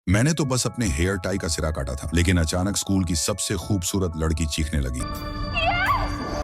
मैंने तो बस अपने हेयर टाई का सिरा काटा था, लेकिन अचानक स्कूल की सबसे खूबसूरत लड़की चीखने लगी।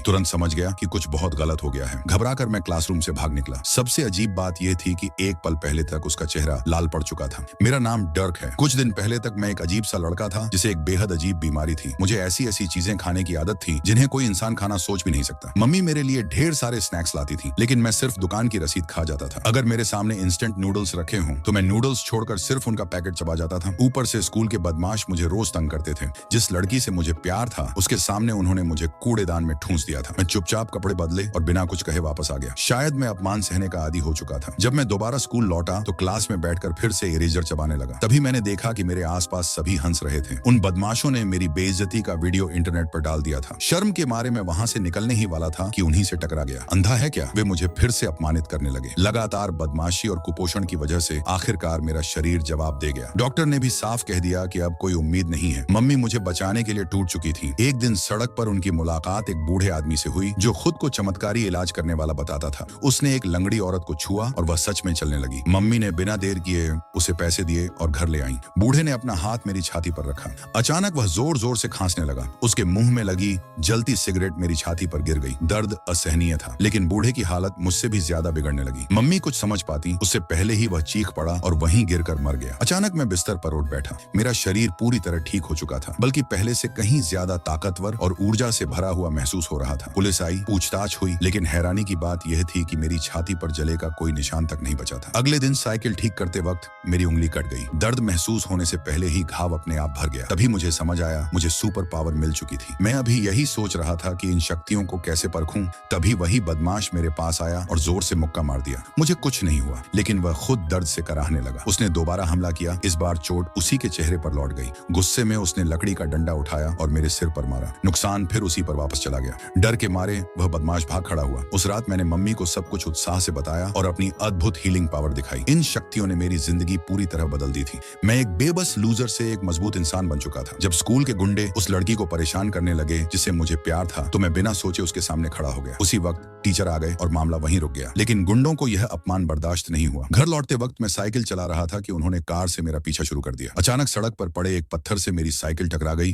तुरंत समझ गया कि कुछ बहुत गलत हो गया है। घबराकर मैं क्लासरूम से भाग निकला। सबसे अजीब बात यह थी कि एक पल पहले तक उसका चेहरा लाल पड़ चुका था। मेरा नाम डर्क है। कुछ दिन पहले तक मैं एक अजीब सा लड़का था जिसे एक बेहद अजीब बीमारी थी। मुझे ऐसी ऐसी चीजें खाने की आदत थी जिन्हें कोई इंसान खाना सोच भी नहीं सकता। मम्मी मेरे लिए ढेर सारे स्नैक्स लाती थी, लेकिन मैं सिर्फ दुकान की रसीद खा जाता था। अगर मेरे सामने इंस्टेंट नूडल्स रखे हों तो मैं नूडल्स छोड़कर सिर्फ उनका पैकेट चबा जाता था। ऊपर से स्कूल के बदमाश मुझे रोज तंग करते थे। जिस लड़की से मुझे प्यार था उसके सामने उन्होंने मुझे कूड़ेदान में ठूंस दिया था। मैं चुपचाप कपड़े बदले और बिना कुछ कहे वापस आ गया। शायद मैं अपमान सहने का आदी हो चुका था। जब मैं दोबारा स्कूल लौटा तो क्लास में बैठकर फिर से इरेजर चबाने लगा। तभी मैंने देखा कि मेरे आसपास सभी हंस रहे थे। उन बदमाशों ने मेरी बेइज्जती का वीडियो इंटरनेट पर डाल दिया था। शर्म के मारे मैं वहां से निकलने ही वाला था कि उन्हीं से टकरा गया। अंधा है क्या? वे मुझे फिर से अपमानित करने लगे। लगातार बदमाशी और कुपोषण की वजह से आखिरकार मेरा शरीर जवाब दे गया। डॉक्टर ने भी साफ कह दिया कि अब कोई उम्मीद नहीं है। मम्मी मुझे बचाने के लिए टूट चुकी थी। एक दिन सड़क पर उनकी मुलाकात एक बूढ़े आदमी से हुई जो खुद को चमत्कारी इलाज करने वाला बताता था। उसने एक लंगड़ी औरत को छुआ और वह सच में चलने लगी। मम्मी ने बिना देर किए उसे पैसे दिए और घर ले आई। बूढ़े ने अपना हाथ मेरी छाती पर रखा। अचानक वह जोर जोर से खांसने लगा। उसके मुंह में लगी जलती सिगरेट मेरी छाती पर गिर गई। दर्द असहनीय था, लेकिन बूढ़े की हालत मुझसे भी ज्यादा बिगड़ने लगी। मम्मी कुछ समझ पाती उससे पहले ही वह चीख पड़ा और वहीं गिरकर मर गया। अचानक मैं बिस्तर पर उठ बैठा। मेरा शरीर पूरी तरह ठीक हो चुका था, बल्कि पहले से कहीं ज्यादा ताकतवर और ऊर्जा से भरा हुआ महसूस हो रहा था। पुलिस आई, पूछताछ हुई, लेकिन हैरानी की बात यह थी कि मेरी छाती पर जले का कोई निशान तक नहीं बचा था। अगले दिन साइकिल ठीक करते वक्त मेरी उंगली कट गई। दर्द महसूस होने से पहले ही घाव अपने आप भर गया। तभी मुझे समझ आया मुझे सुपर पावर मिल चुकी थी। मैं अभी यही सोच रहा था कि इन शक्तियों को कैसे परखूं, तभी वही बदमाश मेरे पास आया और जोर से मुक्का मार दिया। मुझे कुछ नहीं हुआ, लेकिन वह खुद दर्द से कराहने लगा। उसने दोबारा हमला किया। इस बार चोट उसी के चेहरे पर लौट गई। गुस्से में उसने लकड़ी का डंडा उठाया और मेरे सिर पर मारा। नुकसान फिर उसी पर वापस चला गया। डर के मारे वह बदमाश भाग खड़ा हुआ। उस रात मैंने मम्मी को सब कुछ उत्साह से बताया और अपनी अद्भुत हीलिंग पावर दिखाई। इन शक्तियों ने मेरी जिंदगी पूरी तरह बदल दी थी। मैं एक बेबस लूजर से एक मजबूत इंसान बन चुका था। जब स्कूल के गुंडे उस लड़की को परेशान करने लगे जिससे मुझे प्यार था, तो मैं बिना सोचे उसके सामने खड़ा हो गया। उसी वक्त टीचर आ गए और मामला वहीं रुक गया। लेकिन गुंडों को यह अपमान बर्दाश्त नहीं हुआ। घर लौटते वक्त मैं साइकिल चला रहा था कि उन्होंने कार से मेरा पीछा शुरू कर दिया। अचानक सड़क पर पड़े एक पत्थर से मेरी साइकिल टकरा गई